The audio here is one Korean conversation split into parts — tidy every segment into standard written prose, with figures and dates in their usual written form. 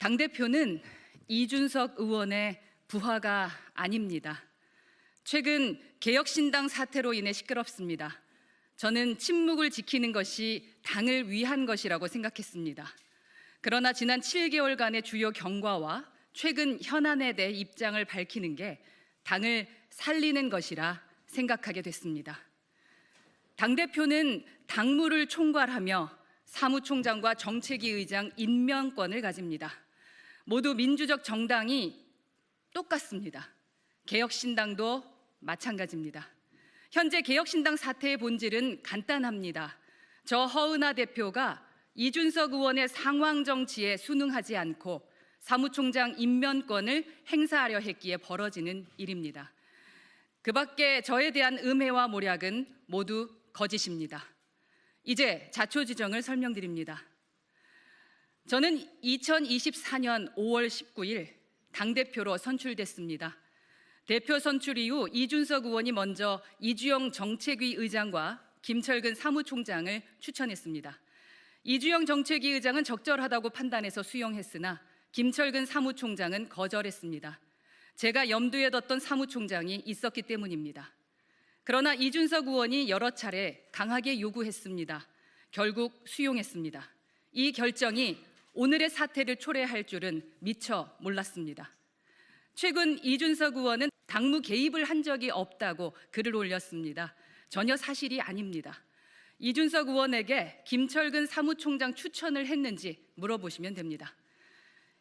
당대표는 이준석 의원의 부하가 아닙니다. 최근 개혁신당 사태로 인해 시끄럽습니다. 저는 침묵을 지키는 것이 당을 위한 것이라고 생각했습니다. 그러나 지난 7개월간의 주요 경과와 최근 현안에 대해 입장을 밝히는 게 당을 살리는 것이라 생각하게 됐습니다. 당대표는 당무를 총괄하며 사무총장과 정책위 의장 임명권을 가집니다. 모두 민주적 정당이 똑같습니다. 개혁신당도 마찬가지입니다. 현재 개혁신당 사태의 본질은 간단합니다. 저 허은하 대표가 이준석 의원의 상황 정치에 순응하지 않고 사무총장 임명권을 행사하려 했기에 벌어지는 일입니다. 그 밖에 저에 대한 음해와 모략은 모두 거짓입니다. 이제 자초지정을 설명드립니다. 저는 2024년 5월 19일 당대표로 선출됐습니다. 대표 선출 이후 이준석 의원이 먼저 이주영 정책위 의장과 김철근 사무총장을 추천했습니다. 이주영 정책위 의장은 적절하다고 판단해서 수용했으나 김철근 사무총장은 거절했습니다. 제가 염두에 뒀던 사무총장이 있었기 때문입니다. 그러나 이준석 의원이 여러 차례 강하게 요구했습니다. 결국 수용했습니다. 이 결정이 오늘의 사태를 초래할 줄은 미처 몰랐습니다. 최근 이준석 의원은 당무 개입을 한 적이 없다고 글을 올렸습니다. 전혀 사실이 아닙니다. 이준석 의원에게 김철근 사무총장 추천을 했는지 물어보시면 됩니다.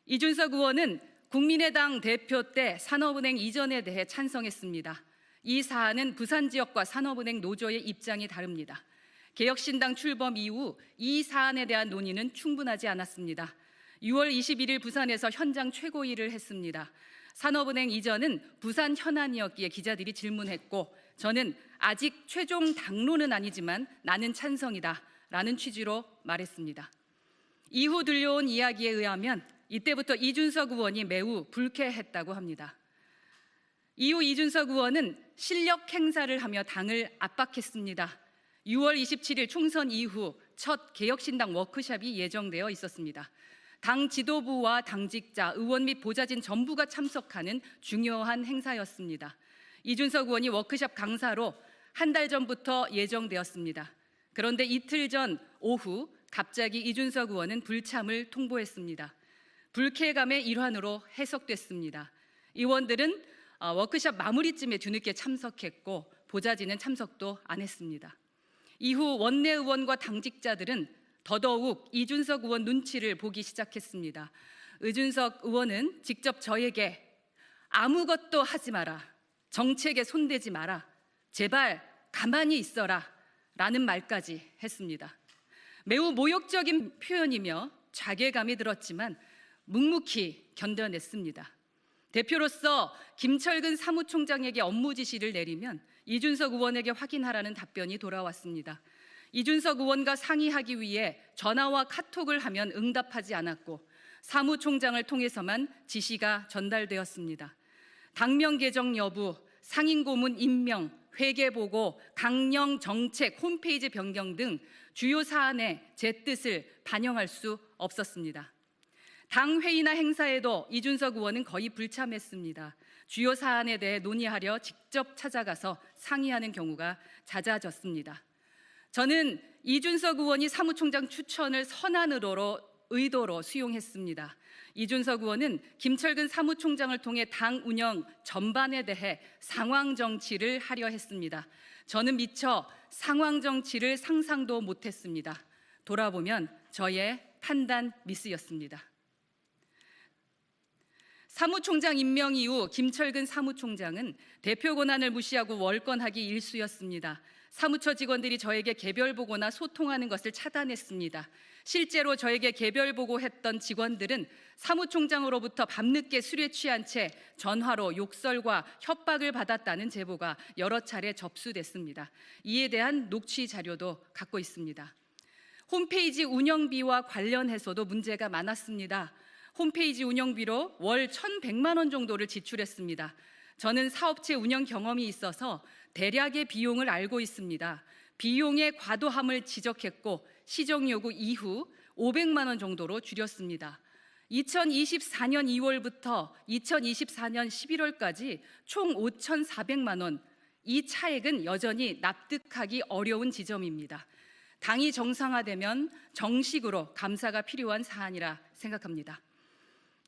이준석 의원은 국민의당 대표 때 산업은행 이전에 대해 찬성했습니다. 이 사안은 부산 지역과 산업은행 노조의 입장이 다릅니다. 개혁신당 출범 이후 이 사안에 대한 논의는 충분하지 않았습니다. 6월 21일 부산에서 현장 최고위를 했습니다. 산업은행 이전은 부산 현안이었기에 기자들이 질문했고 저는 아직 최종 당론은 아니지만 나는 찬성이다 라는 취지로 말했습니다. 이후 들려온 이야기에 의하면 이때부터 이준석 의원이 매우 불쾌했다고 합니다. 이후 이준석 의원은 실력 행사를 하며 당을 압박했습니다. 6월 27일 총선 이후 첫 개혁신당 워크숍이 예정되어 있었습니다. 당 지도부와 당직자, 의원 및 보좌진 전부가 참석하는 중요한 행사였습니다. 이준석 의원이 워크숍 강사로 한 달 전부터 예정되었습니다. 그런데 이틀 전 오후 갑자기 이준석 의원은 불참을 통보했습니다. 불쾌감의 일환으로 해석됐습니다. 의원들은 워크숍 마무리쯤에 뒤늦게 참석했고 보좌진은 참석도 안 했습니다. 이후 원내 의원과 당직자들은 더더욱 이준석 의원 눈치를 보기 시작했습니다. 이준석 의원은 직접 저에게 아무것도 하지 마라, 정책에 손대지 마라, 제발 가만히 있어라 라는 말까지 했습니다. 매우 모욕적인 표현이며 자괴감이 들었지만 묵묵히 견뎌냈습니다. 대표로서 김철근 사무총장에게 업무 지시를 내리면 이준석 의원에게 확인하라는 답변이 돌아왔습니다. 이준석 의원과 상의하기 위해 전화와 카톡을 하면 응답하지 않았고 사무총장을 통해서만 지시가 전달되었습니다. 당명 개정 여부, 상임고문 임명, 회계보고, 강령 정책, 홈페이지 변경 등 주요 사안에 제 뜻을 반영할 수 없었습니다. 당 회의나 행사에도 이준석 의원은 거의 불참했습니다. 주요 사안에 대해 논의하려 직접 찾아가서 상의하는 경우가 잦아졌습니다. 저는 이준석 의원이 사무총장 추천을 선한 의도로 수용했습니다. 이준석 의원은 김철근 사무총장을 통해 당 운영 전반에 대해 상황 정치를 하려 했습니다. 저는 미처 상황 정치를 상상도 못했습니다. 돌아보면 저의 판단 미스였습니다. 사무총장 임명 이후 김철근 사무총장은 대표 권한을 무시하고 월권하기 일쑤였습니다. 사무처 직원들이 저에게 개별 보고나 소통하는 것을 차단했습니다. 실제로 저에게 개별 보고했던 직원들은 사무총장으로부터 밤늦게 술에 취한 채 전화로 욕설과 협박을 받았다는 제보가 여러 차례 접수됐습니다. 이에 대한 녹취 자료도 갖고 있습니다. 홈페이지 운영비와 관련해서도 문제가 많았습니다. 홈페이지 운영비로 월 1,100만 원 정도를 지출했습니다. 저는 사업체 운영 경험이 있어서 대략의 비용을 알고 있습니다. 비용의 과도함을 지적했고 시정 요구 이후 500만 원 정도로 줄였습니다. 2024년 2월부터 2024년 11월까지 총 5,400만 원, 이 차액은 여전히 납득하기 어려운 지점입니다. 당이 정상화되면 정식으로 감사가 필요한 사안이라 생각합니다.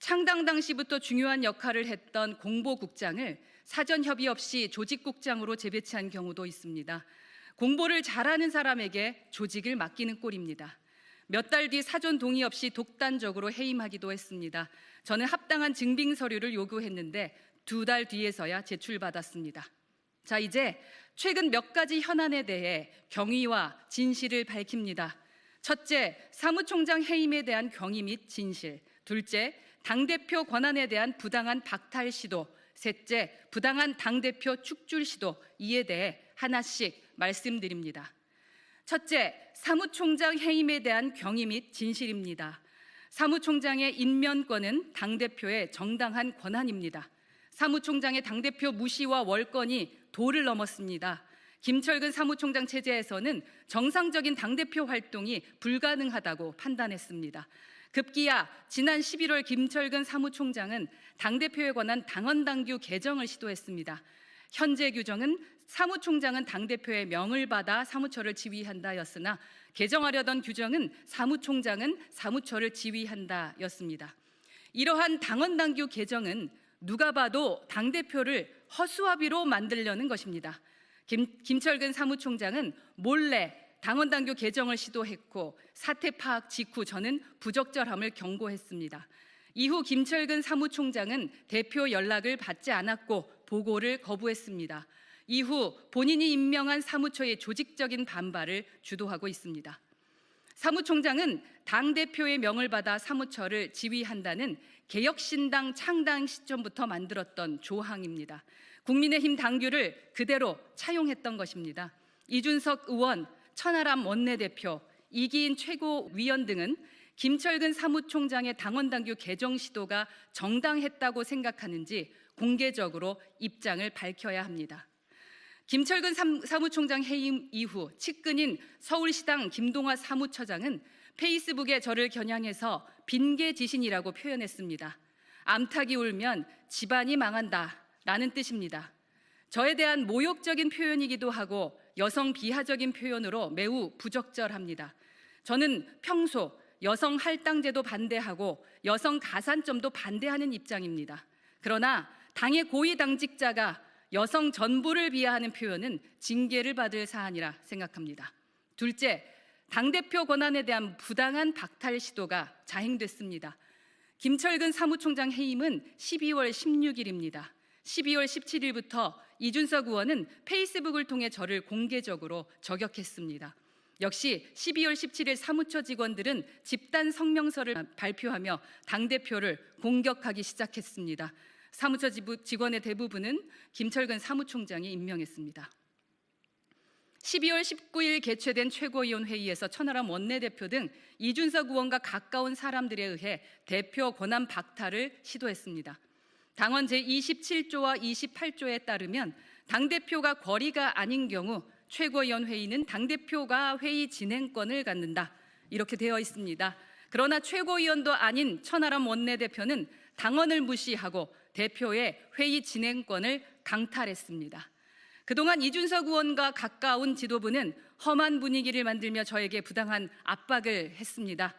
창당 당시부터 중요한 역할을 했던 공보국장을 사전 협의 없이 조직국장으로 재배치한 경우도 있습니다. 공보를 잘하는 사람에게 조직을 맡기는 꼴입니다. 몇 달 뒤 사전 동의 없이 독단적으로 해임하기도 했습니다. 저는 합당한 증빙 서류를 요구했는데 2달 뒤에서야 제출받았습니다. 자, 이제 최근 몇 가지 현안에 대해 경위와 진실을 밝힙니다. 첫째, 사무총장 해임에 대한 경위 및 진실. 둘째, 당대표 권한에 대한 부당한 박탈 시도. 셋째, 부당한 당대표 축출 시도. 이에 대해 하나씩 말씀드립니다. 첫째, 사무총장 해임에 대한 경위 및 진실입니다. 사무총장의 임면권은 당대표의 정당한 권한입니다. 사무총장의 당대표 무시와 월권이 도를 넘었습니다. 김철근 사무총장 체제에서는 정상적인 당대표 활동이 불가능하다고 판단했습니다. 급기야 지난 11월 김철근 사무총장은 당대표에 관한 당헌당규 개정을 시도했습니다. 현재 규정은 사무총장은 당대표의 명을 받아 사무처를 지휘한다였으나 개정하려던 규정은 사무총장은 사무처를 지휘한다였습니다. 이러한 당헌당규 개정은 누가 봐도 당대표를 허수아비로 만들려는 것입니다. 김철근 사무총장은 몰래 당헌당규 개정을 시도했고 사태 파악 직후 저는 부적절함을 경고했습니다. 이후 김철근 사무총장은 대표 연락을 받지 않았고 보고를 거부했습니다. 이후 본인이 임명한 사무처의 조직적인 반발을 주도하고 있습니다. 사무총장은 당대표의 명을 받아 사무처를 지휘한다는 개혁신당 창당 시점부터 만들었던 조항입니다. 국민의힘 당규를 그대로 차용했던 것입니다. 이준석 의원, 천하람 원내대표, 이기인 최고위원 등은 김철근 사무총장의 당헌당규 개정 시도가 정당했다고 생각하는지 공개적으로 입장을 밝혀야 합니다. 김철근 사무총장 해임 이후 측근인 서울시당 김동화 사무처장은 페이스북에 저를 겨냥해서 빈개지신이라고 표현했습니다. 암탉이 울면 집안이 망한다라는 뜻입니다. 저에 대한 모욕적인 표현이기도 하고 여성 비하적인 표현으로 매우 부적절합니다. 저는 평소 여성 할당제도 반대하고 여성 가산점도 반대하는 입장입니다. 그러나 당의 고위 당직자가 여성 전부를 비하하는 표현은 징계를 받을 사안이라 생각합니다. 둘째, 당대표 권한에 대한 부당한 박탈 시도가 자행됐습니다. 김철근 사무총장 해임은 12월 16일입니다. 12월 17일부터 이준석 의원은 페이스북을 통해 저를 공개적으로 저격했습니다. 역시 12월 17일 사무처 직원들은 집단 성명서를 발표하며 당대표를 공격하기 시작했습니다. 사무처 직원의 대부분은 김철근 사무총장이 임명했습니다. 12월 19일 개최된 최고위원 회의에서 천하람 원내대표 등 이준석 의원과 가까운 사람들에 의해 대표 권한 박탈을 시도했습니다. 당원 제27조와 28조에 따르면 당대표가 거리가 아닌 경우 최고위원 회의는 당대표가 회의 진행권을 갖는다, 이렇게 되어 있습니다. 그러나 최고위원도 아닌 천하람 원내대표는 당원을 무시하고 대표의 회의 진행권을 강탈했습니다. 그동안 이준석 의원과 가까운 지도부는 험한 분위기를 만들며 저에게 부당한 압박을 했습니다.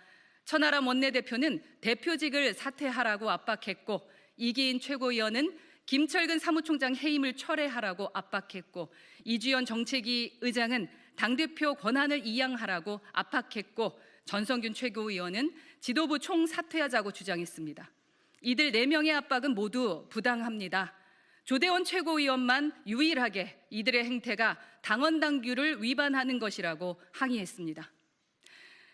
천하람 원내대표는 대표직을 사퇴하라고 압박했고, 이기인 최고위원은 김철근 사무총장 해임을 철회하라고 압박했고, 이주연 정책위 의장은 당대표 권한을 이양하라고 압박했고, 전성균 최고위원은 지도부 총사퇴하자고 주장했습니다. 이들 4명의 압박은 모두 부당합니다. 조대원 최고위원만 유일하게 이들의 행태가 당헌당규를 위반하는 것이라고 항의했습니다.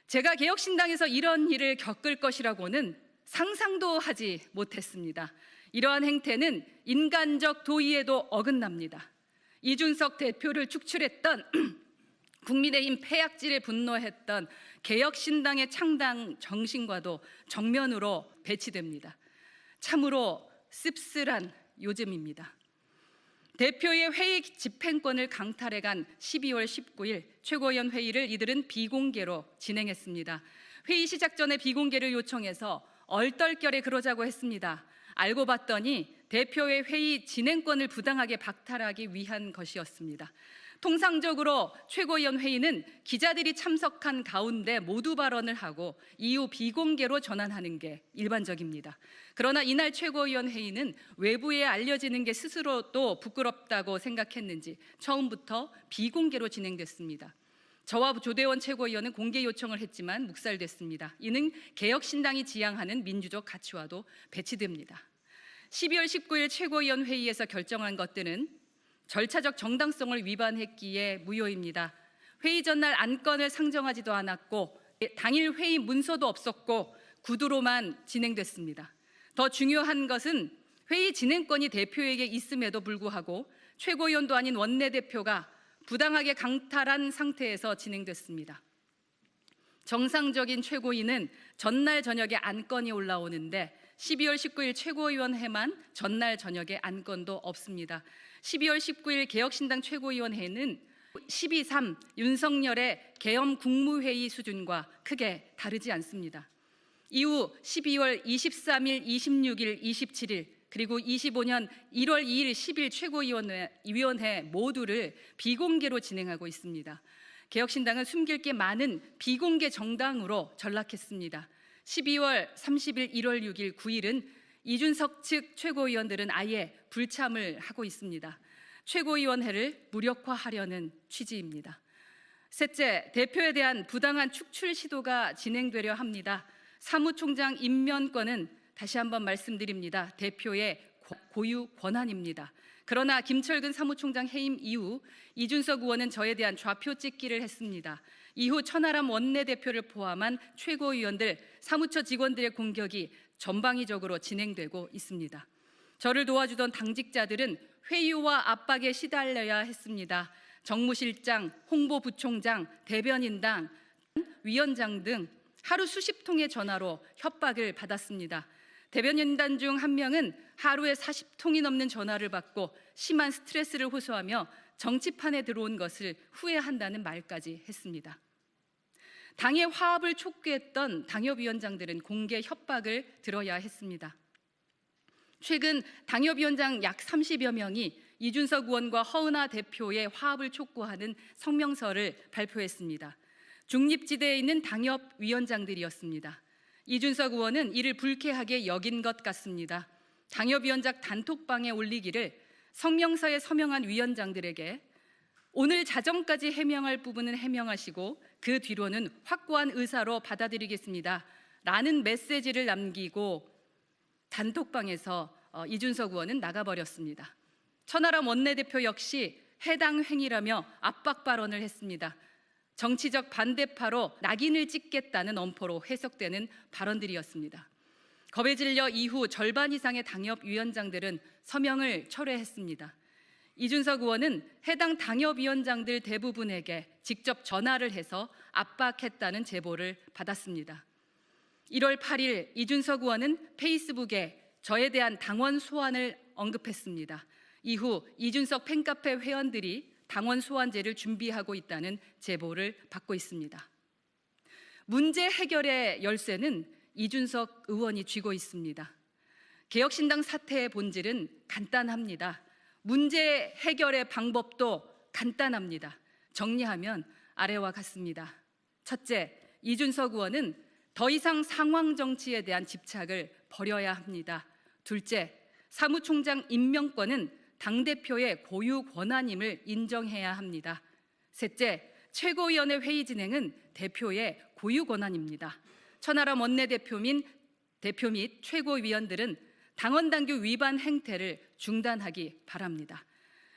제가 개혁신당에서 이런 일을 겪을 것이라고는 상상도 하지 못했습니다. 이러한 행태는 인간적 도의에도 어긋납니다. 이준석 대표를 축출했던 국민의힘 폐악질에 분노했던 개혁신당의 창당 정신과도 정면으로 배치됩니다. 참으로 씁쓸한 요즘입니다. 대표의 회의 집행권을 강탈해간 12월 19일 최고위원 회의를 이들은 비공개로 진행했습니다. 회의 시작 전에 비공개를 요청해서 얼떨결에 그러자고 했습니다. 알고 봤더니 대표의 회의 진행권을 부당하게 박탈하기 위한 것이었습니다. 통상적으로 최고위원 회의는 기자들이 참석한 가운데 모두 발언을 하고 이후 비공개로 전환하는 게 일반적입니다. 그러나 이날 최고위원 회의는 외부에 알려지는 게 스스로도 부끄럽다고 생각했는지 처음부터 비공개로 진행됐습니다. 저와 조대원 최고위원은 공개 요청을 했지만 묵살됐습니다. 이는 개혁신당이 지향하는 민주적 가치와도 배치됩니다. 12월 19일 최고위원 회의에서 결정한 것들은 절차적 정당성을 위반했기에 무효입니다. 회의 전날 안건을 상정하지도 않았고 당일 회의 문서도 없었고 구두로만 진행됐습니다. 더 중요한 것은 회의 진행권이 대표에게 있음에도 불구하고 최고위원도 아닌 원내대표가 부당하게 강탈한 상태에서 진행됐습니다. 정상적인 최고위는 전날 저녁에 안건이 올라오는데 12월 19일 최고위원회만 전날 저녁에 안건도 없습니다. 12월 19일 개혁신당 최고위원회는 12.3 윤석열의 계엄 국무회의 수준과 크게 다르지 않습니다. 이후 12월 23일, 26일, 27일 그리고 25년 1월 2일, 10일 최고위원회 모두를 비공개로 진행하고 있습니다. 개혁신당은 숨길 게 많은 비공개 정당으로 전락했습니다. 12월 30일, 1월 6일, 9일은 이준석 측 최고위원들은 아예 불참을 하고 있습니다. 최고위원회를 무력화하려는 취지입니다. 셋째, 대표에 대한 부당한 축출 시도가 진행되려 합니다. 사무총장 임명권은 다시 한번 말씀드립니다. 대표의 고유 권한입니다. 그러나 김철근 사무총장 해임 이후 이준석 의원은 저에 대한 좌표 찍기를 했습니다. 이후 천하람 원내대표를 포함한 최고위원들, 사무처 직원들의 공격이 전방위적으로 진행되고 있습니다. 저를 도와주던 당직자들은 회유와 압박에 시달려야 했습니다. 정무실장, 홍보부총장, 대변인당, 위원장 등 하루 수십 통의 전화로 협박을 받았습니다. 대변인단 중 한 명은 하루에 40통이 넘는 전화를 받고 심한 스트레스를 호소하며 정치판에 들어온 것을 후회한다는 말까지 했습니다. 당의 화합을 촉구했던 당협위원장들은 공개 협박을 들어야 했습니다. 최근 당협위원장 약 30여 명이 이준석 의원과 허은하 대표의 화합을 촉구하는 성명서를 발표했습니다. 중립지대에 있는 당협위원장들이었습니다. 이준석 의원은 이를 불쾌하게 여긴 것 같습니다. 당협위원장 단톡방에 올리기를 성명서에 서명한 위원장들에게 오늘 자정까지 해명할 부분은 해명하시고 그 뒤로는 확고한 의사로 받아들이겠습니다. 라는 메시지를 남기고 단톡방에서 이준석 의원은 나가버렸습니다. 천하람 원내대표 역시 해당 행위라며 압박 발언을 했습니다. 정치적 반대파로 낙인을 찍겠다는 엄포로 해석되는 발언들이었습니다. 겁에 질려 이후 절반 이상의 당협위원장들은 서명을 철회했습니다. 이준석 의원은 해당 당협위원장들 대부분에게 직접 전화를 해서 압박했다는 제보를 받았습니다. 1월 8일 이준석 의원은 페이스북에 저에 대한 당원 소환을 언급했습니다. 이후 이준석 팬카페 회원들이 당원 소환제를 준비하고 있다는 제보를 받고 있습니다. 문제 해결의 열쇠는 이준석 의원이 쥐고 있습니다. 개혁신당 사태의 본질은 간단합니다. 문제 해결의 방법도 간단합니다. 정리하면 아래와 같습니다. 첫째, 이준석 의원은 더 이상 상황 정치에 대한 집착을 버려야 합니다. 둘째, 사무총장 임명권은 당대표의 고유 권한임을 인정해야 합니다. 셋째, 최고위원회 회의 진행은 대표의 고유 권한입니다. 천하람 원내대표 및 최고위원들은 당원당규 위반 행태를 중단하기 바랍니다.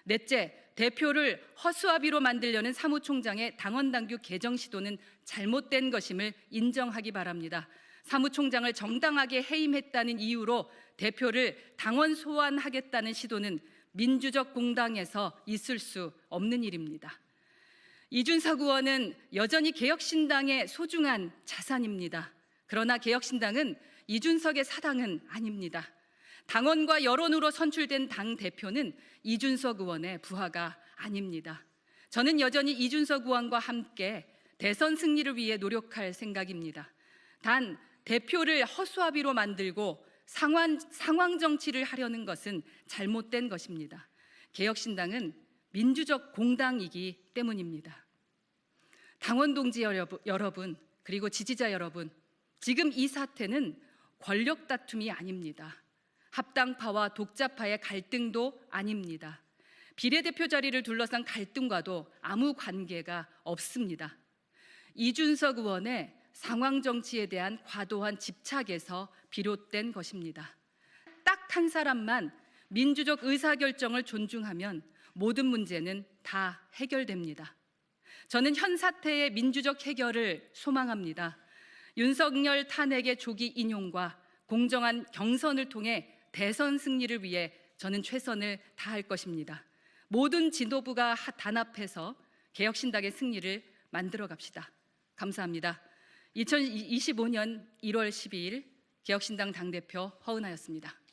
넷째, 대표를 허수아비로 만들려는 사무총장의 당원당규 개정 시도는 잘못된 것임을 인정하기 바랍니다. 사무총장을 정당하게 해임했다는 이유로 대표를 당원 소환하겠다는 시도는 민주적 공당에서 있을 수 없는 일입니다. 이준석 의원은 여전히 개혁신당의 소중한 자산입니다. 그러나 개혁신당은 이준석의 사당은 아닙니다. 당원과 여론으로 선출된 당대표는 이준석 의원의 부하가 아닙니다. 저는 여전히 이준석 의원과 함께 대선 승리를 위해 노력할 생각입니다. 단 대표를 허수아비로 만들고 상황 정치를 하려는 것은 잘못된 것입니다. 개혁신당은 민주적 공당이기 때문입니다. 당원 동지 여러분, 그리고 지지자 여러분, 지금 이 사태는 권력 다툼이 아닙니다. 합당파와 독자파의 갈등도 아닙니다. 비례대표 자리를 둘러싼 갈등과도 아무 관계가 없습니다. 이준석 의원의 상황 정치에 대한 과도한 집착에서 비롯된 것입니다. 딱 한 사람만 민주적 의사결정을 존중하면 모든 문제는 다 해결됩니다. 저는 현 사태의 민주적 해결을 소망합니다. 윤석열 탄핵의 조기 인용과 공정한 경선을 통해 대선 승리를 위해 저는 최선을 다할 것입니다. 모든 지도부가 단합해서 개혁신당의 승리를 만들어 갑시다. 감사합니다. 2025년 1월 12일 개혁신당 당대표 허은하였습니다.